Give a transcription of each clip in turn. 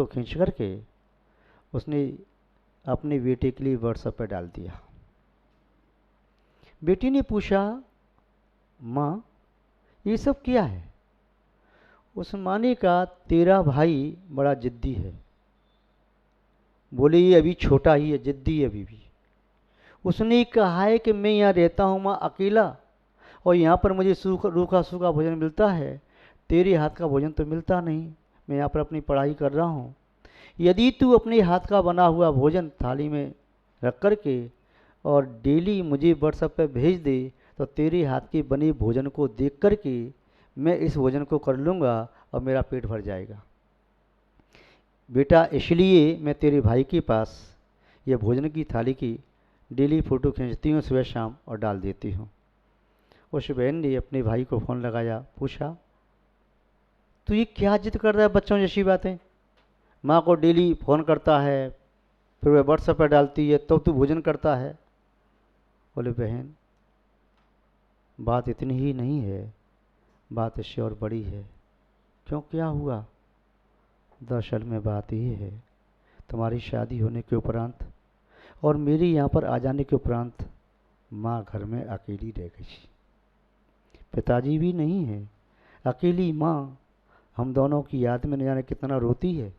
Photo खींच करके उसने अपने बेटे के लिए व्हाट्सएप पर डाल दिया। बेटी ने पूछा, माँ ये सब क्या है? उस माँ ने कहा, तेरा भाई बड़ा जिद्दी है। बोले ये अभी छोटा ही है, जिद्दी है अभी भी। उसने कहा है कि मैं यहाँ रहता हूँ माँ अकेला, और यहाँ पर मुझे रूखा सूखा भोजन मिलता है, तेरे हाथ का भोजन तो मिलता नहीं। मैं यहाँ पर अपनी पढ़ाई कर रहा हूँ। यदि तू अपने हाथ का बना हुआ भोजन थाली में रख कर के और डेली मुझे व्हाट्सएप पर भेज दे, तो तेरे हाथ के बने भोजन को देख कर के मैं इस भोजन को कर लूँगा और मेरा पेट भर जाएगा। बेटा इसलिए मैं तेरे भाई के पास यह भोजन की थाली की डेली फ़ोटो खींचती हूँ सुबह शाम और डाल देती हूँ। उस बहन ने अपने भाई को फ़ोन लगाया, पूछा, तू ये क्या जिद कर रहा है बच्चों जैसी बातें? माँ को डेली फ़ोन करता है, फिर वह व्हाट्सएप पर डालती है, तो तू भोजन करता है। बोले, बहन बात इतनी ही नहीं है, बात इससे और बड़ी है। क्यों, क्या हुआ? दरअसल में बात ये है, तुम्हारी शादी होने के उपरांत और मेरे यहाँ पर आ जाने के उपरांत माँ घर में अकेली रह गई। पिताजी भी नहीं है, अकेली माँ हम दोनों की याद में न जाने कितना रोती है।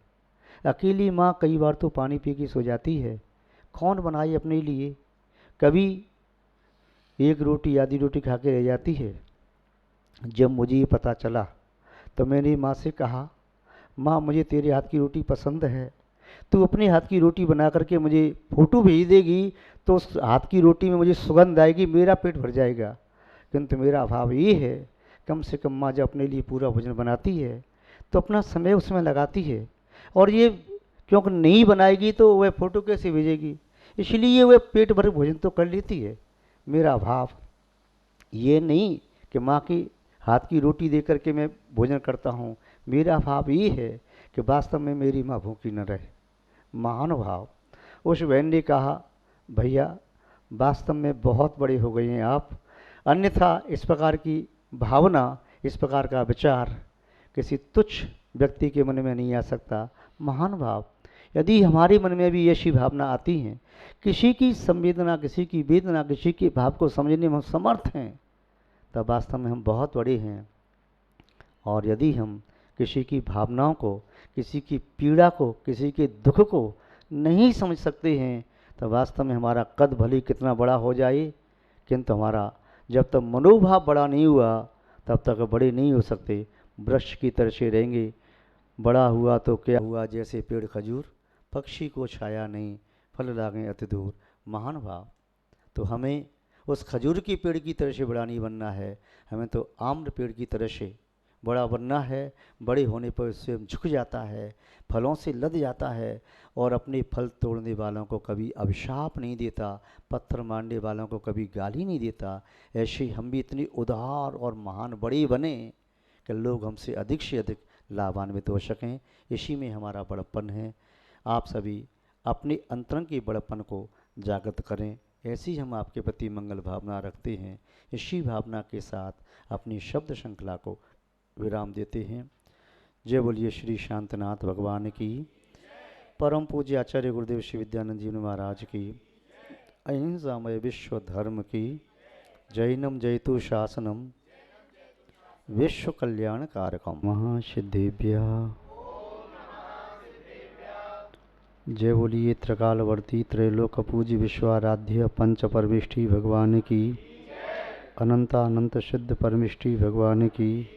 अकेली माँ कई बार तो पानी पी के सो जाती है। कौन बनाए अपने लिए? कभी एक रोटी आधी रोटी खा के रह जाती है। जब मुझे ये पता चला तो मैंने माँ से कहा, माँ मुझे तेरे हाथ की रोटी पसंद है, तू अपने हाथ की रोटी बना करके मुझे फ़ोटो भेज देगी तो उस हाथ की रोटी में मुझे सुगंध आएगी, मेरा पेट भर जाएगा। किंतु मेरा भाव ये है, कम से कम माँ जब अपने लिए पूरा भोजन बनाती है तो अपना समय उसमें लगाती है, और ये क्योंकि नहीं बनाएगी तो वह फ़ोटो कैसे भेजेगी? इसलिए वह पेट भर भोजन तो कर लेती है। मेरा भाव ये नहीं कि माँ की हाथ की रोटी दे करके मैं भोजन करता हूँ। मेरा भाव ये है कि वास्तव में मेरी माँ भूखी न रहे। महानुभाव उस बहन ने कहा, भैया वास्तव में बहुत बड़े हो गए हैं आप, अन्यथा इस प्रकार की भावना, इस प्रकार का विचार किसी तुच्छ व्यक्ति के मन में नहीं आ सकता। महानुभाव यदि हमारे मन में भी ऐसी भावना आती हैं, किसी की संवेदना, किसी की वेदना, किसी के भाव को समझने में हम समर्थ हैं, तब वास्तव में हम बहुत बड़े हैं। और यदि हम किसी की भावनाओं को, किसी की पीड़ा को, किसी के दुख को नहीं समझ सकते हैं, तो वास्तव में हमारा कद भले कितना बड़ा हो जाए, किंतु हमारा जब तक मनोभाव बड़ा नहीं हुआ तब तक बड़े नहीं हो सकते। वृक्ष की तरह से रहेंगे, बड़ा हुआ तो क्या हुआ, जैसे पेड़ खजूर, पक्षी को छाया नहीं, फल लागे अति दूर। महान भाव तो हमें उस खजूर की पेड़ की तरह से बड़ा नहीं बनना है, हमें तो आम्र पेड़ की तरह से बड़ा बनना है। बड़े होने पर उससे झुक जाता है, फलों से लद जाता है, और अपने फल तोड़ने वालों को कभी अभिशाप नहीं देता, पत्थर मारने वालों को कभी गाली नहीं देता। ऐसे हम भी इतनी उदार और महान बड़े बने कि लोग हमसे अधिक से अधिक लाभान्वित हो सकें। इसी में हमारा बड़प्पन है। आप सभी अपने अंतरंग के बड़प्पन को जागृत करें, ऐसी हम आपके प्रति मंगल भावना रखते हैं। इसी भावना के साथ अपनी शब्द श्रृंखला को विराम देते हैं। जय बोलिए श्री शांतनाथ भगवान की, परम पूज्य आचार्य गुरुदेव श्री विद्यानंद जी महाराज की, अहिंसामय विश्व धर्म की, जैनम जयतु शासनम विश्व कल्याण कारकम महासिद्धिभ्य। जय बोलिए त्रिकालवर्ती त्रैलोक पूज्य विश्वाराध्य पंच परमेष्ठी भगवान की, अनंतानंत सिद्ध परमेष्ठी भगवान की,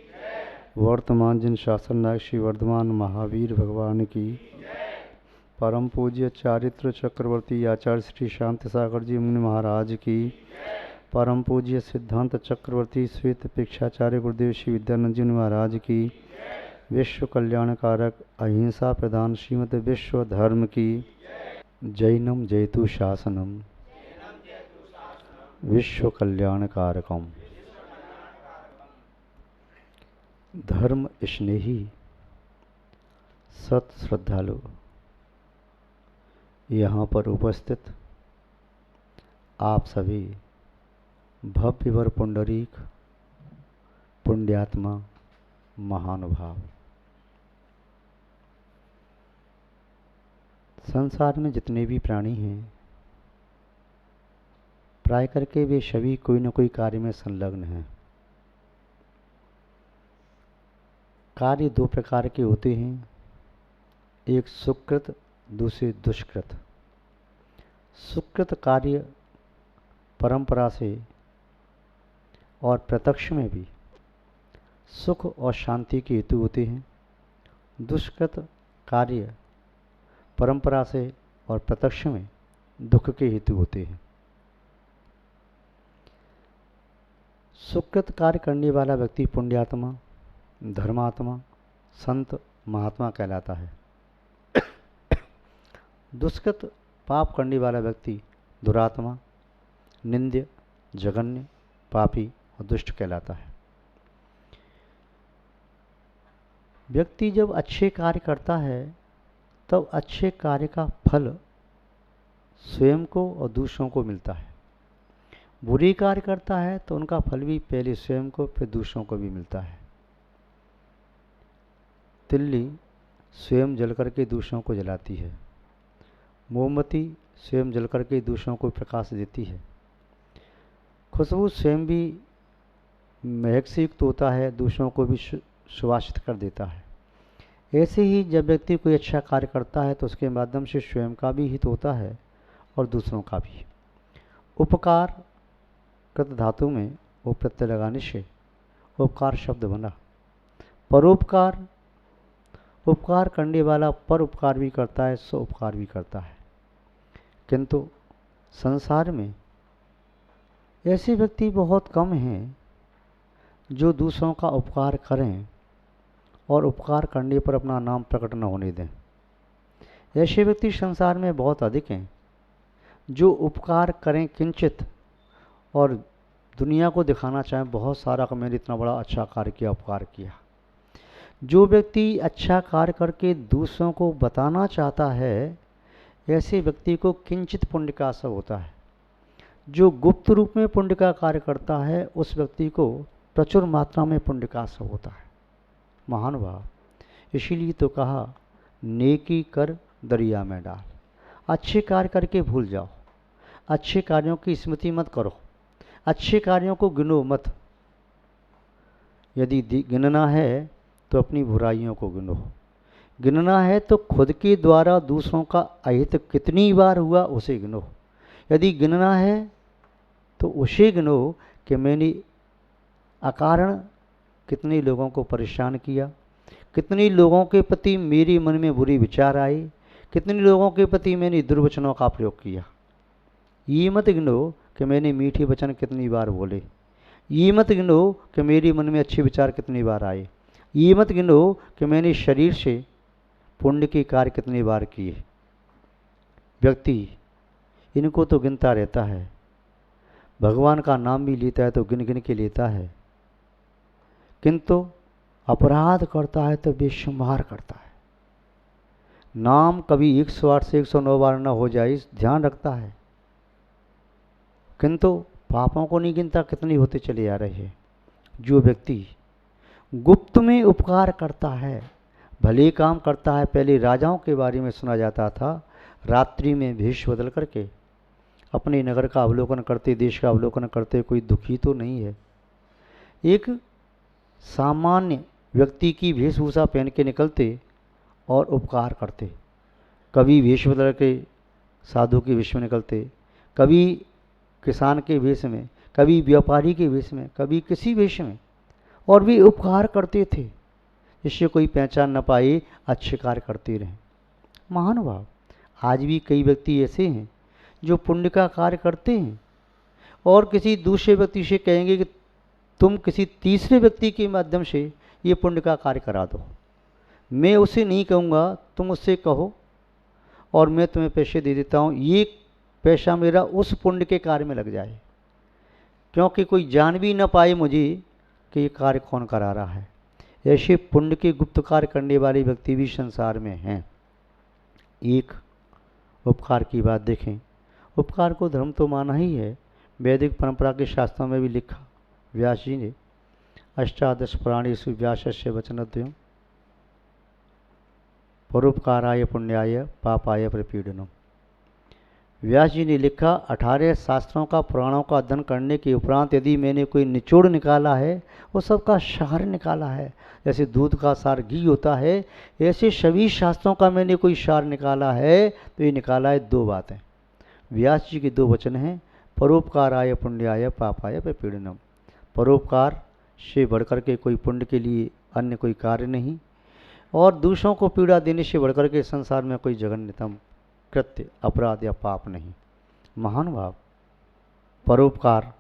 वर्तमान जिन शासन नायक श्री वर्धमान महावीर भगवान की, परम पूज्य चारित्र चक्रवर्ती आचार्य श्री शांति सागर जी मुनि महाराज की, परम पूज्य सिद्धांत चक्रवर्ती श्वेत पीक्षाचार्य गुरुदेव श्री विद्यानंद जी महाराज की, विश्व कल्याण कारक अहिंसा प्रधान श्रीमद विश्व धर्म की, जैनम जयतु शासनम विश्व कल्याण कारकम। धर्म स्नेही सत श्रद्धालु यहाँ पर उपस्थित आप सभी भव्यवर पुंडरीक पुण्यात्मा महानुभाव, संसार में जितने भी प्राणी हैं प्राय करके वे सभी कोई न कोई कार्य में संलग्न हैं। कार्य दो प्रकार के होते हैं, एक सुकृत, दूसरे दुष्कृत। सुकृत कार्य परंपरा से और प्रत्यक्ष में भी सुख और शांति के हेतु होते हैं। दुष्कृत कार्य परंपरा से और प्रत्यक्ष में दुख के हेतु होते हैं। सुकृत कार्य करने वाला व्यक्ति पुण्यात्मा, धर्मात्मा, संत, महात्मा कहलाता है। दुष्कृत पाप करने वाला व्यक्ति दुरात्मा, निंद्य, जघन्य, पापी और दुष्ट कहलाता है। व्यक्ति जब अच्छे कार्य करता है तब अच्छे कार्य का फल स्वयं को और दूसरों को मिलता है। बुरे कार्य करता है तो उनका फल भी पहले स्वयं को फिर दूसरों को भी मिलता है। तिल्ली स्वयं जल करके दूसरों को जलाती है, मोमबत्ती स्वयं जल करके दूसरों को प्रकाश देती है, खुशबू स्वयं भी महक से युक्त होता है, दूसरों को भी सुवासित कर देता है। ऐसे ही जब व्यक्ति कोई अच्छा कार्य करता है तो उसके माध्यम से स्वयं का भी हित होता है और दूसरों का भी। उपकार कृत धातु में वो प्रत्यय लगाने से उपकार शब्द बना। परोपकार, उपकार करने वाला पर उपकार भी करता है, सो उपकार भी करता है। किंतु संसार में ऐसे व्यक्ति बहुत कम हैं जो दूसरों का उपकार करें और उपकार करने पर अपना नाम प्रकट न होने दें। ऐसे व्यक्ति संसार में बहुत अधिक हैं जो उपकार करें किंचित और दुनिया को दिखाना चाहें बहुत सारा कि मैंने इतना बड़ा अच्छा कार्य किया, उपकार किया। जो व्यक्ति अच्छा कार्य करके दूसरों को बताना चाहता है, ऐसे व्यक्ति को किंचित पुण्य का असर होता है। जो गुप्त रूप में पुण्य का कार्य करता है उस व्यक्ति को प्रचुर मात्रा में पुण्य का असर होता है। महान भाव, इसीलिए तो कहा नेकी कर दरिया में डाल। अच्छे कार्य करके भूल जाओ, अच्छे कार्यों की स्मृति मत करो, अच्छे कार्यों को गिनो मत। यदि गिनना है तो अपनी बुराइयों को गिनो, गिनना है तो खुद के द्वारा दूसरों का अहित कितनी बार हुआ उसे गिनो। यदि गिनना है तो उसे गिनो कि मैंने अकारण कितने लोगों को परेशान किया, कितने लोगों के प्रति मेरे मन में बुरे विचार आए, कितने लोगों के प्रति मैंने दुर्वचनों का प्रयोग किया। ये मत गिनो कि मैंने मीठे वचन कितनी बार बोले, ये मत गिनो कि मेरे मन में अच्छे विचार कितनी बार आए, ये मत गिनो कि मैंने शरीर से पुण्य के कार्य कितनी बार किए। व्यक्ति इनको तो गिनता रहता है, भगवान का नाम भी लेता है तो गिन गिन के लेता है, किंतु अपराध करता है तो बेशुमार करता है। नाम कभी 108 से 109 बार न हो जाए ध्यान रखता है, किंतु पापों को नहीं गिनता कितनी होते चले आ रहे हैं। जो व्यक्ति गुप्त में उपकार करता है, भले काम करता है। पहले राजाओं के बारे में सुना जाता था, रात्रि में भेष बदल करके अपने नगर का अवलोकन करते, देश का अवलोकन करते, कोई दुखी तो नहीं है। एक सामान्य व्यक्ति की वेशभूषा पहन के निकलते और उपकार करते। कभी वेश बदल के साधु के वेश में निकलते, कभी किसान के वेश में, कभी व्यापारी के वेश में, कभी किसी वेश में, और भी उपकार करते थे जिससे कोई पहचान न पाए, अच्छे कार्य करते रहें। महानुभाव, आज भी कई व्यक्ति ऐसे हैं जो पुण्य का कार्य करते हैं और किसी दूसरे व्यक्ति से कहेंगे कि तुम किसी तीसरे व्यक्ति के माध्यम से ये पुण्य का कार्य करा दो। मैं उसे नहीं कहूँगा, तुम उससे कहो और मैं तुम्हें पैसे दे देता हूँ, ये पैसा मेरा उस पुण्य के कार्य में लग जाए, क्योंकि कोई जान भी न पाए मुझे कि ये कार्य कौन करा रहा है। ऐसे पुण्य के गुप्त कार्य करने वाले व्यक्ति भी संसार में हैं। एक उपकार की बात देखें, उपकार को धर्म तो माना ही है, वैदिक परंपरा के शास्त्रों में भी लिखा। व्यास जी ने अष्टादश पुराणेषु व्यासस्य वचनद्वयम् परोपकाराय पुण्याय पापाय प्रपीडनम। व्यास जी ने लिखा, 18 शास्त्रों का, पुराणों का अध्ययन करने के उपरांत यदि मैंने कोई निचोड़ निकाला है, वो सबका सार निकाला है। जैसे दूध का सार घी होता है, ऐसे सभी शास्त्रों का मैंने कोई सार निकाला है। तो ये निकाला है 2 बातें। व्यास जी के 2 वचन हैं, परोपकाराय पुण्याय पापाय प्रपीडनम। परोपकार से बढ़कर के कोई पुण्य के लिए अन्य कोई कार्य नहीं, और दूसरों को पीड़ा देने से बढ़कर के संसार में कोई जघन्यतम कृत्य, अपराध या पाप नहीं। महान भाव, परोपकार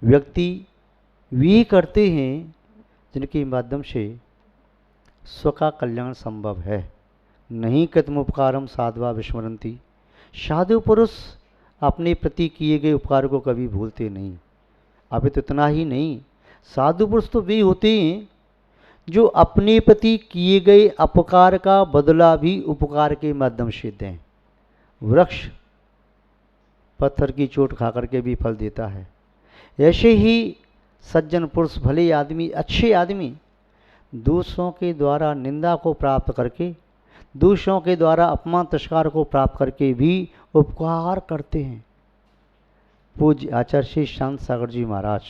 व्यक्ति वे करते हैं जिनके माध्यम से स्व का कल्याण संभव है। नहीं कृतमुपकारम साधवा विस्मरंती। साधु पुरुष अपने प्रति किए गए उपकार को कभी भूलते नहीं। अब तो इतना ही नहीं, साधु पुरुष तो वे होते हैं जो अपने प्रति किए गए अपकार का बदला भी उपकार के माध्यम से दें। वृक्ष पत्थर की चोट खा करके भी फल देता है। ऐसे ही सज्जन पुरुष, भले आदमी, अच्छे आदमी दूसरों के द्वारा निंदा को प्राप्त करके, दूसरों के द्वारा अपमान तिरस्कार को प्राप्त करके भी उपकार करते हैं। पूज्य आचार्य श्री शांत सागर जी महाराज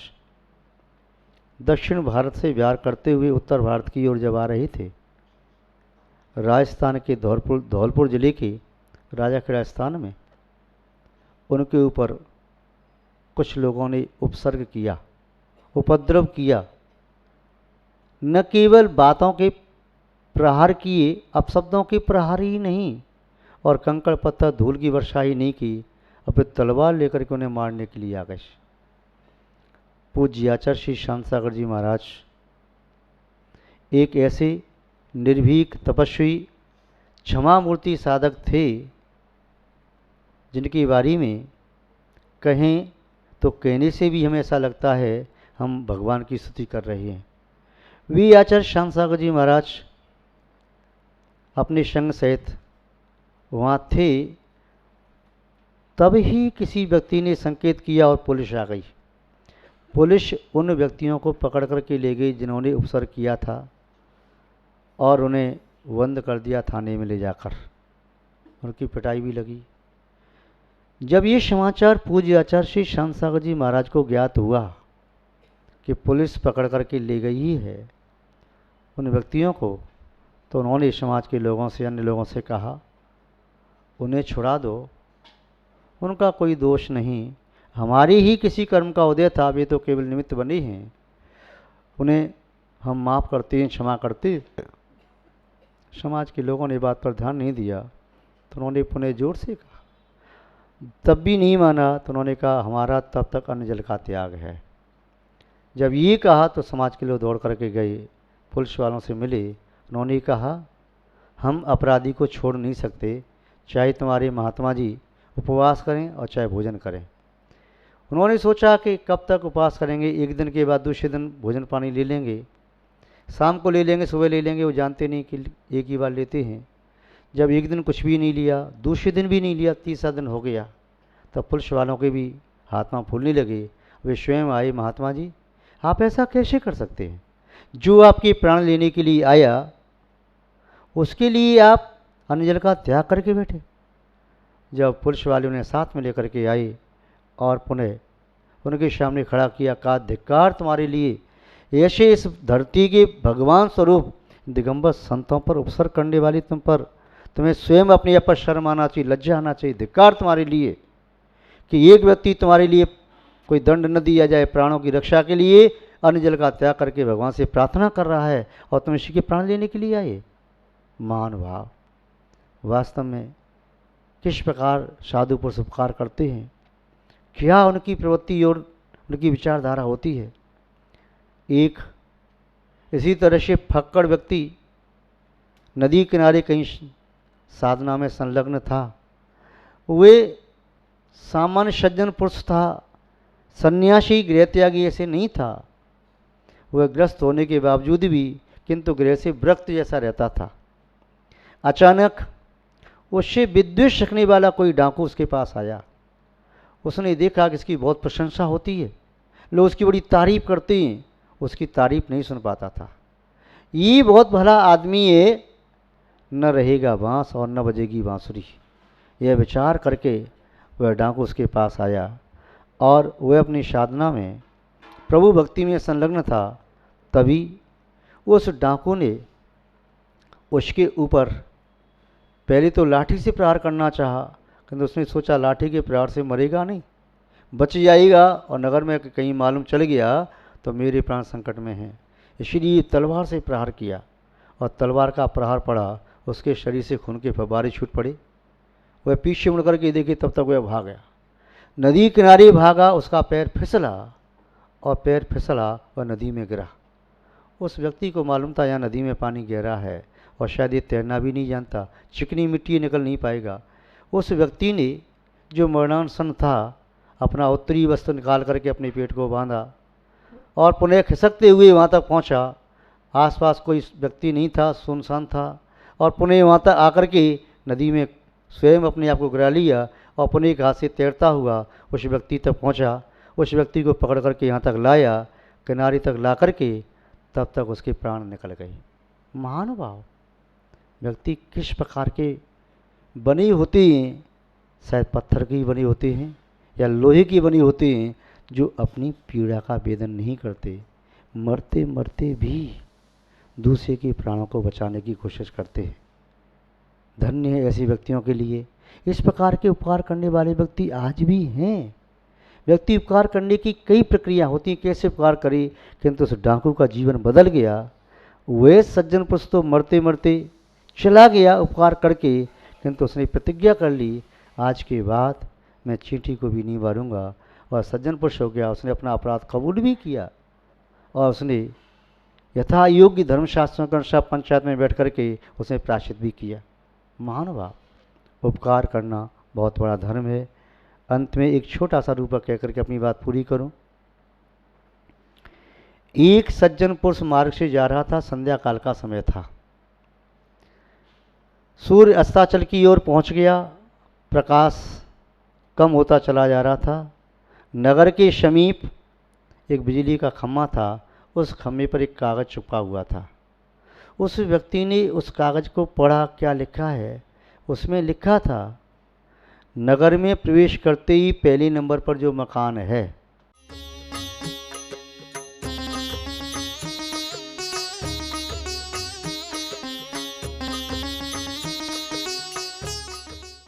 दक्षिण भारत से विहार करते हुए उत्तर भारत की ओर जब आ रहे थे, राजस्थान के धौलपुर जिले के राजाखेड़ा स्थान में उनके ऊपर कुछ लोगों ने उपसर्ग किया, उपद्रव किया। न केवल बातों के प्रहार किए, अपशब्दों के प्रहार ही नहीं, और कंकड़ पत्थर धूल की वर्षा ही नहीं की, अपने तलवार लेकर के उन्हें मारने के लिए आ गए। पूज्य आचार्य श्री शांत सागर जी महाराज एक ऐसे निर्भीक, तपस्वी, क्षमा मूर्ति साधक थे जिनके बारे में कहें तो कहने से भी हमें ऐसा लगता है हम भगवान की स्तुति कर रहे हैं। वे आचार्य शांत सागर जी महाराज अपने संग सहित वहाँ थे, तब ही किसी व्यक्ति ने संकेत किया और पुलिस आ गई। पुलिस उन व्यक्तियों को पकड़ कर के ले गई जिन्होंने उपसर्ग किया था, और उन्हें बंद कर दिया थाने में ले जाकर। उनकी पिटाई भी लगी। जब ये समाचार पूज्य आचार्य श्री शांत सागर जी महाराज को ज्ञात हुआ कि पुलिस पकड़ कर के ले गई है उन व्यक्तियों को, तो उन्होंने समाज के लोगों से, अन्य लोगों से कहा, उन्हें छुड़ा दो, उनका कोई दोष नहीं, हमारे ही किसी कर्म का उदय था, वे तो केवल निमित्त बने हैं, उन्हें हम माफ़ करते हैं, क्षमा करते। समाज के लोगों ने बात पर ध्यान नहीं दिया, तो उन्होंने पुनः जोर से कहा, तब भी नहीं माना, तो उन्होंने कहा हमारा तब तक अन्न जल का त्याग है। जब ये कहा तो समाज के लोग दौड़ करके गए, पुलिस वालों से मिले। उन्होंने कहा हम अपराधी को छोड़ नहीं सकते, चाहे तुम्हारे महात्मा जी उपवास करें और चाहे भोजन करें। उन्होंने सोचा कि कब तक उपवास करेंगे, एक दिन के बाद दूसरे दिन भोजन पानी ले लेंगे, शाम को ले लेंगे, सुबह ले लेंगे, वो जानते नहीं कि एक ही बार लेते हैं। जब एक दिन कुछ भी नहीं लिया, दूसरे दिन भी नहीं लिया, तीसरा दिन हो गया, तब पुलिस वालों के भी हाथ पांव फूलने लगे। वे स्वयं आए, महात्मा जी आप ऐसा कैसे कर सकते हैं, जो आपके प्राण लेने के लिए आया उसके लिए आप अन्न जल का त्याग करके बैठे। जब पुलिस वाले उन्हें साथ में लेकर के आए और पुनः उनके सामने खड़ा किया, कहा धिक्कार तुम्हारे लिए, ऐसे इस धरती के भगवान स्वरूप दिगंबर संतों पर उपसर्ग करने वाली तुम पर, तुम्हें स्वयं अपने आप पर शर्म आना चाहिए, लज्जा आना चाहिए। धिक्कार तुम्हारे लिए कि एक व्यक्ति तुम्हारे लिए कोई दंड न दिया जाए, प्राणों की रक्षा के लिए अन्न जल का त्याग करके भगवान से प्रार्थना कर रहा है, और तुम इसी के प्राण लेने के लिए आए। महान भाव, वास्तव में किस प्रकार साधु पुरुष उपकार करते हैं, क्या उनकी प्रवृत्ति और उनकी विचारधारा होती है। एक इसी तरह से फक्कड़ व्यक्ति नदी किनारे कहीं साधना में संलग्न था। वे सामान्य सज्जन पुरुष था, सन्यासी गृह त्यागी ऐसे नहीं था। वह ग्रस्त होने के बावजूद भी किंतु गृह से विरक्त जैसा रहता था। अचानक उससे विद्वेष रखने वाला कोई डाकू उसके पास आया। उसने देखा कि इसकी बहुत प्रशंसा होती है, लोग उसकी बड़ी तारीफ करते हैं, उसकी तारीफ नहीं सुन पाता था। ये बहुत भला आदमी है, न रहेगा बांस और न बजेगी बांसुरी। यह विचार करके वह डाकू उसके पास आया और वह अपनी साधना में प्रभु भक्ति में संलग्न था। तभी उस डाकू ने उसके ऊपर पहले तो लाठी से प्रहार करना चाहा, किंतु उसने सोचा लाठी के प्रहार से मरेगा नहीं, बच जाएगा, और नगर में कहीं मालूम चल गया तो मेरे प्राण संकट में हैं। इसलिए तलवार से प्रहार किया और तलवार का प्रहार पड़ा, उसके शरीर से खून के फव्वारे छूट पड़े। वह पीछे मुड़ करके देखे तब तक वह भाग गया, नदी किनारे भागा, उसका पैर फिसला और पैर फिसला वह नदी में गिरा। उस व्यक्ति को मालूम था यहाँ नदी में पानी गहरा है और शायद ये तैरना भी नहीं जानता, चिकनी मिट्टी निकल नहीं पाएगा। उस व्यक्ति ने जो मरणासन था अपना उत्तरी वस्त्र निकाल करके अपने पेट को बांधा और पुनः खिसकते हुए वहाँ तक पहुँचा। आसपास कोई व्यक्ति नहीं था, सुनसान था, और पुनः वहाँ तक आकर के नदी में स्वयं अपने आप को गिरा लिया और पुनः एक हाथ से तैरता हुआ उस व्यक्ति तक पहुँचा। उस व्यक्ति को पकड़ करके यहाँ तक लाया, किनारे तक ला करके तब तक उसके प्राण निकल गए। महानुभाव, व्यक्ति किस प्रकार के बने होते हैं, शायद पत्थर की बने होते हैं या लोहे की बनी होते हैं, जो अपनी पीड़ा का वेदन नहीं करते, मरते मरते भी दूसरे के प्राणों को बचाने की कोशिश करते हैं। धन्य है ऐसे व्यक्तियों के लिए। इस प्रकार के उपकार करने वाले व्यक्ति आज भी हैं। व्यक्ति उपकार करने की कई प्रक्रिया होती हैं, कैसे उपकार करे, किंतु उस डाकू का जीवन बदल गया। वह सज्जन पुरुष तो मरते मरते चला गया उपकार करके, किंतु उसने प्रतिज्ञा कर ली आज के बाद मैं चींटी को भी नहीं मारूंगा, और सज्जन पुरुष हो गया। उसने अपना अपराध कबूल भी किया और उसने यथा योग्य धर्मशास्त्रों के अनुसार पंचायत में बैठ करके उसने प्रायश्चित भी किया। महानुभाव, उपकार करना बहुत बड़ा धर्म है। अंत में एक छोटा सा रूपक कह करके अपनी बात पूरी करूं। एक सज्जन पुरुष मार्ग से जा रहा था, संध्या काल का समय था, सूर्य अस्ताचल की ओर पहुंच गया, प्रकाश कम होता चला जा रहा था। नगर के समीप एक बिजली का खम्भा था, उस खम्भे पर एक कागज़ चिपका हुआ था। उस व्यक्ति ने उस कागज़ को पढ़ा, क्या लिखा है उसमें लिखा था, नगर में प्रवेश करते ही पहले नंबर पर जो मकान है